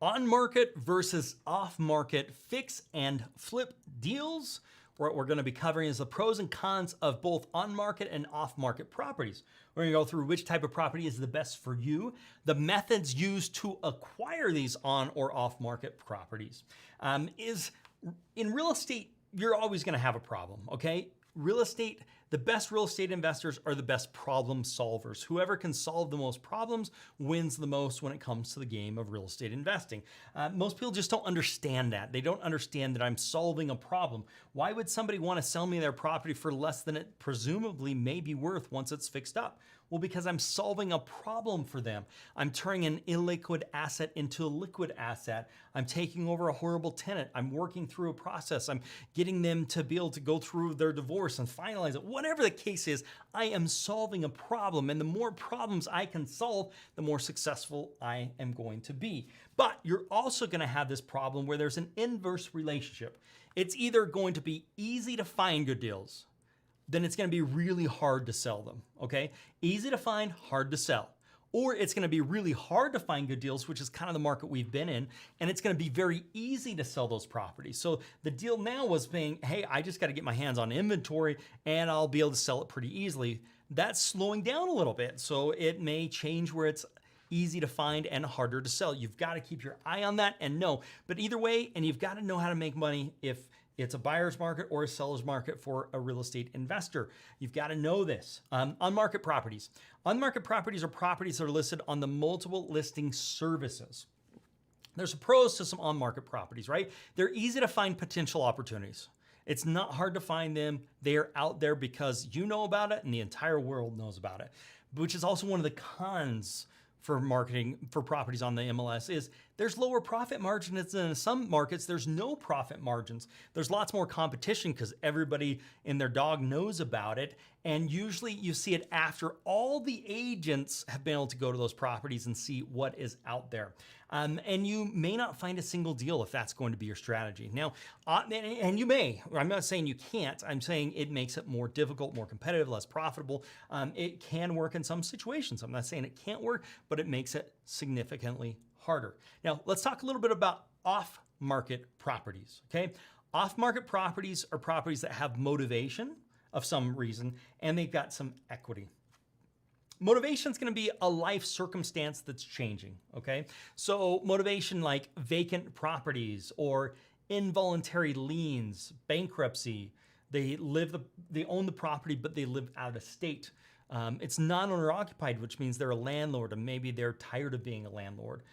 On-market versus off-market fix and flip deals. What we're going to be covering is the pros and cons of both on-market and off-market properties. We're going to go through which type of property is the best for you, the methods used to acquire these on or off-market properties. In real estate, you're always going to have a problem, okay? Real estate, the best real estate investors are the best problem solvers. Whoever can solve the most problems wins the most when it comes to the game of real estate investing. Most people just don't understand that. They don't understand that I'm solving a problem. Why would somebody want to sell me their property for less than it presumably may be worth once it's fixed up? Well, because I'm solving a problem for them. I'm turning an illiquid asset into a liquid asset. I'm taking over a horrible tenant. I'm working through a process. I'm getting them to be able to go through their divorce and finalize it. Whatever the case is, I am solving a problem. And the more problems I can solve, the more successful I am going to be. But you're also going to have this problem where there's an inverse relationship. It's either going to be easy to find good deals, then it's going to be really hard to sell them, okay? Easy to find, hard to sell. Or it's going to be really hard to find good deals, which is kind of the market we've been in, and it's going to be very easy to sell those properties. So the deal now was being, hey, I just got to get my hands on inventory and I'll be able to sell it pretty easily. That's slowing down a little bit. So it may change where it's easy to find and harder to sell. You've got to keep your eye on that and know. But either way, and you've got to know how to make money if it's a buyer's market or a seller's market for a real estate investor. You've got to know this. On-market properties. On-market properties are properties that are listed on the multiple listing services. There's pros to some on-market properties, right? They're easy to find potential opportunities. It's not hard to find them. They are out there because you know about it and the entire world knows about it, which is also one of the cons for marketing for properties on the MLS is there's lower profit margins than in some markets. There's no profit margins. There's lots more competition because everybody and their dog knows about it. And usually you see it after all the agents have been able to go to those properties and see what is out there. And you may not find a single deal if that's going to be your strategy. Now, and you may, I'm not saying you can't, I'm saying it makes it more difficult, more competitive, less profitable. It can work in some situations. I'm not saying it can't work, but it makes it significantly harder. Now, let's talk a little bit about off-market properties, okay? Off-market properties are properties that have motivation of some reason, and they've got some equity. Motivation is going to be a life circumstance that's changing, okay? So motivation like vacant properties or involuntary liens, bankruptcy, they own the property, but they live out of state. It's non-owner occupied, which means they're a landlord and maybe they're tired of being a landlord.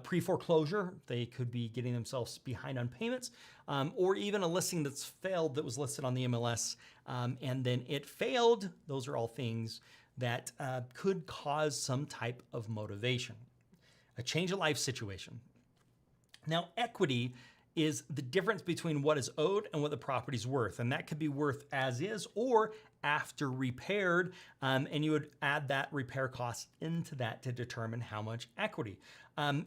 Pre-foreclosure, they could be getting themselves behind on payments, or even a listing that's failed that was listed on the MLS and then it failed. Those are all things that could cause some type of motivation, a change of life situation. Now, equity is the difference between what is owed and what the property's worth. And that could be worth as is or after repaired. And you would add that repair cost into that to determine how much equity.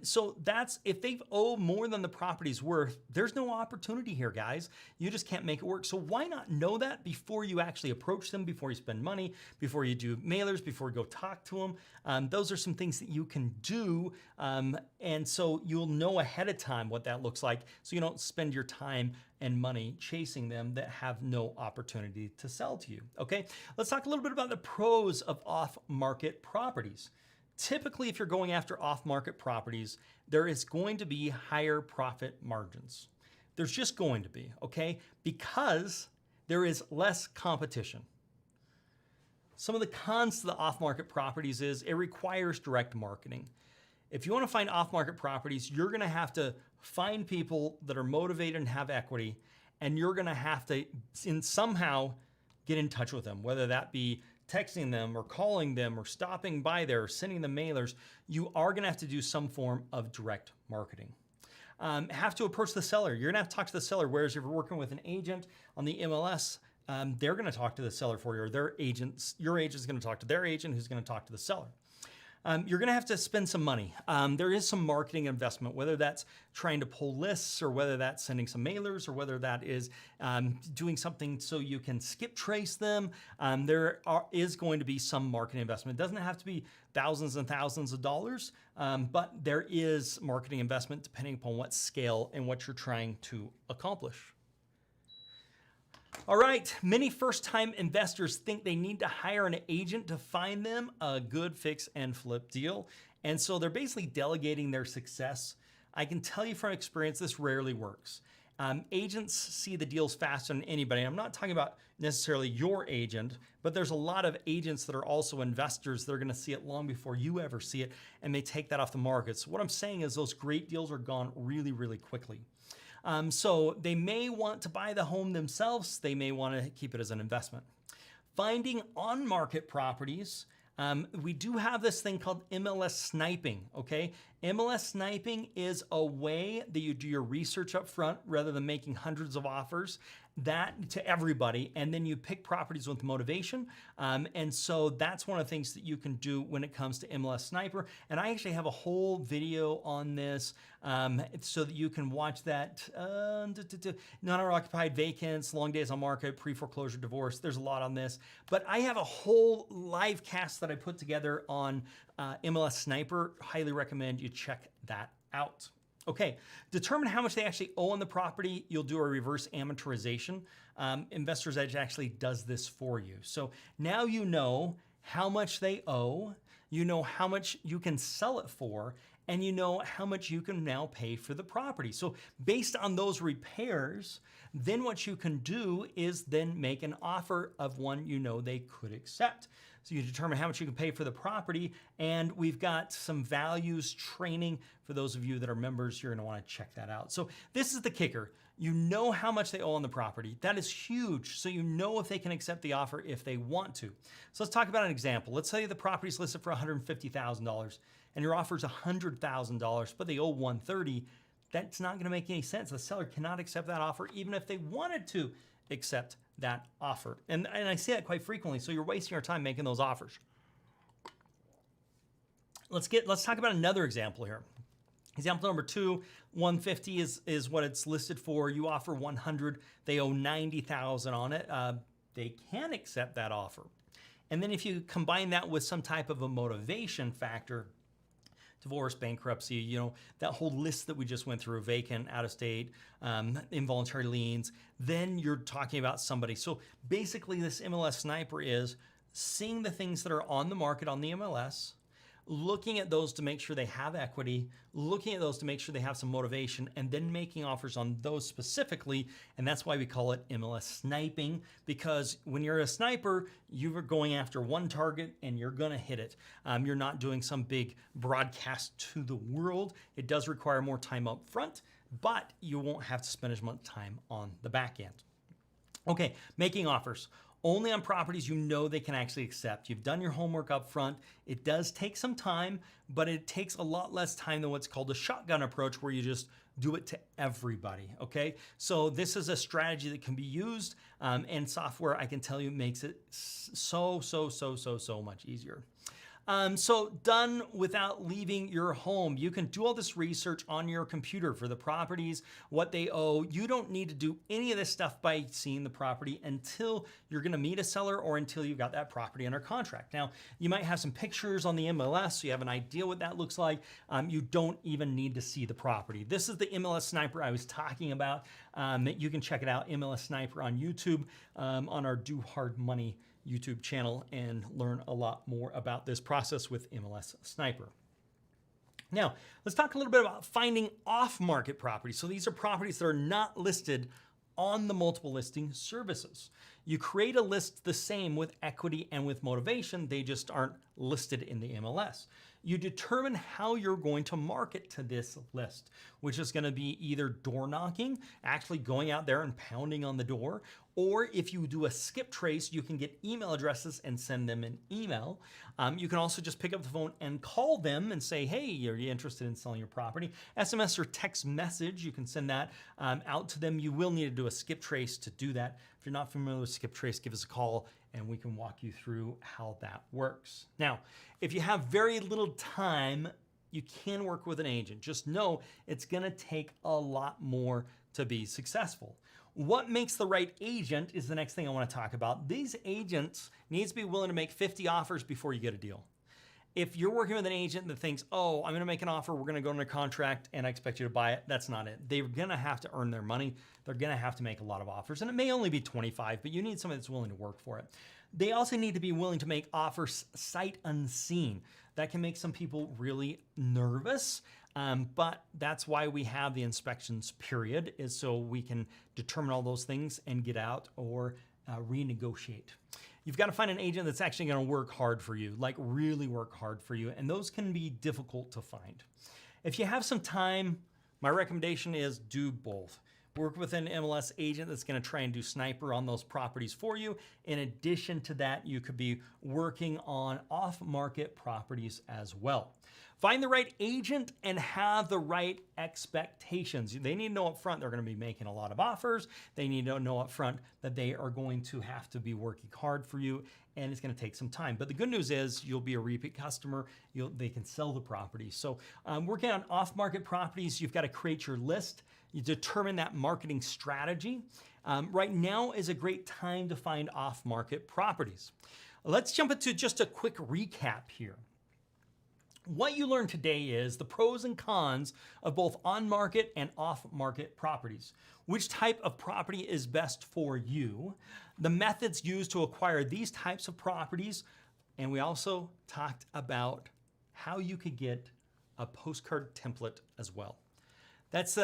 So that's, if they owe more than the property's worth, there's no opportunity here, guys. You just can't make it work. So why not know that before you actually approach them, before you spend money, before you do mailers, before you go talk to them? Those are some things that you can do. And so you'll know ahead of time what that looks like so you don't spend your time and money chasing them that have no opportunity to sell to you, okay? Let's talk a little bit about the pros of off-market properties. Typically, if you're going after off-market properties, there is going to be higher profit margins. There's just going to be, okay? Because there is less competition. Some of the cons to the off-market properties is it requires direct marketing. If you want to find off-market properties, you're going to have to find people that are motivated and have equity, and you're going to have to somehow get in touch with them, whether that be texting them or calling them or stopping by there or sending them mailers. You are going to have to do some form of direct marketing. Have to approach the seller. You're going to have to talk to the seller, whereas if you're working with an agent on the MLS, they're going to talk to the seller for you, or your agent's going to talk to their agent who's going to talk to the seller. you're going to have to spend some money. There is some marketing investment, whether that's trying to pull lists or whether that's sending some mailers or whether that is doing something so you can skip trace them. Is going to be some marketing investment. It doesn't have to be thousands and thousands of dollars, but there is marketing investment depending upon what scale and what you're trying to accomplish. All right, many first-time investors think they need to hire an agent to find them a good fix and flip deal. And so they're basically delegating their success. I can tell you from experience, this rarely works. Agents see the deals faster than anybody. I'm not talking about necessarily your agent, but there's a lot of agents that are also investors that are going to see it long before you ever see it, and they take that off the market. So what I'm saying is those great deals are gone really, really quickly. So they may want to buy the home themselves. They may want to keep it as an investment. Finding on-market properties. We do have this thing called MLS sniping, okay? MLS sniping is a way that you do your research up front rather than making hundreds of offers that to everybody, and then you pick properties with motivation. And so that's one of the things that you can do when it comes to MLS Sniper. And I actually have a whole video on this so that you can watch that. Non-occupied vacants, long days on market, pre-foreclosure divorce. There's a lot on this. But I have a whole live cast that I put together on MLS Sniper. Highly recommend you check that out. Okay, determine how much they actually owe on the property. You'll do a reverse amortization. Investors Edge actually does this for you. So now you know how much they owe, you know how much you can sell it for, and you know how much you can now pay for the property. So based on those repairs, then what you can do is then make an offer of one you know they could accept. So you determine how much you can pay for the property, and we've got some values training for those of you that are members. You're gonna wanna check that out. So this is the kicker. You know how much they owe on the property. That is huge. So you know if they can accept the offer if they want to. So let's talk about an example. Let's say the property's listed for $150,000 and your offer's $100,000, but they owe $130,000. That's not gonna make any sense. The seller cannot accept that offer even if they wanted to accept that offer. And I say that quite frequently, so you're wasting your time making those offers. Let's talk about another example here. Example number 2, 150 is what it's listed for. You offer 100, they owe 90,000 on it. They can accept that offer. And then if you combine that with some type of a motivation factor, divorce, bankruptcy, you know, that whole list that we just went through, vacant, out of state, involuntary liens, then you're talking about somebody. So basically this MLS Sniper is seeing the things that are on the market on the MLS, looking at those to make sure they have equity, looking at those to make sure they have some motivation, and then making offers on those specifically. And that's why we call it MLS sniping, because when you're a sniper, you are going after one target and you're gonna hit it. You're not doing some big broadcast to the world. It does require more time up front, but you won't have to spend as much time on the back end. Okay, making offers. Only on properties you know they can actually accept. You've done your homework up front. It does take some time, but it takes a lot less time than what's called a shotgun approach, where you just do it to everybody, okay? So this is a strategy that can be used, and software, I can tell you, makes it so much easier. So done without leaving your home. You can do all this research on your computer for the properties, what they owe. You don't need to do any of this stuff by seeing the property until you're gonna meet a seller or until you've got that property under contract. Now, you might have some pictures on the MLS, so you have an idea what that looks like. You don't even need to see the property. This is the MLS Sniper I was talking about. You can check it out, MLS Sniper on YouTube, on our DoHardMoney YouTube channel, and learn a lot more about this process with MLS Sniper. Now, let's talk a little bit about finding off-market properties. So these are properties that are not listed on the multiple listing services. You create a list the same with equity and with motivation, they just aren't listed in the MLS. You determine how you're going to market to this list, which is going to be either door knocking, actually going out there and pounding on the door, or if you do a skip trace, you can get email addresses and send them an email. You can also just pick up the phone and call them and say, hey, are you interested in selling your property? SMS or text message, you can send that out to them. You will need to do a skip trace to do that. If you're not familiar with skip trace, give us a call and we can walk you through how that works. Now, if you have very little time, you can work with an agent. Just know it's gonna take a lot more to be successful. What makes the right agent is the next thing I wanna talk about. These agents need to be willing to make 50 offers before you get a deal. If you're working with an agent that thinks, oh, I'm gonna make an offer, we're gonna go under contract, and I expect you to buy it, that's not it. They're gonna have to earn their money. They're gonna have to make a lot of offers, and it may only be 25, but you need somebody that's willing to work for it. They also need to be willing to make offers sight unseen. That can make some people really nervous, but that's why we have the inspections period, is so we can determine all those things and get out or renegotiate. You've got to find an agent that's actually going to work hard for you, like really work hard for you, and those can be difficult to find. If you have some time, my recommendation is do both. Work with an MLS agent that's going to try and do sniper on those properties for you. In addition to that, you could be working on off-market properties as well. Find the right agent and have the right expectations. They need to know up front they're going to be making a lot of offers. They need to know up front that they are going to have to be working hard for you, and it's going to take some time. But the good news is you'll be a repeat customer. They can sell the property. So working on off-market properties, you've got to create your list. You determine that marketing strategy. Right now is a great time to find off-market properties. Let's jump into just a quick recap here. What you learned today is the pros and cons of both on-market and off-market properties. Which type of property is best for you? The methods used to acquire these types of properties. And we also talked about how you could get a postcard template as well. That's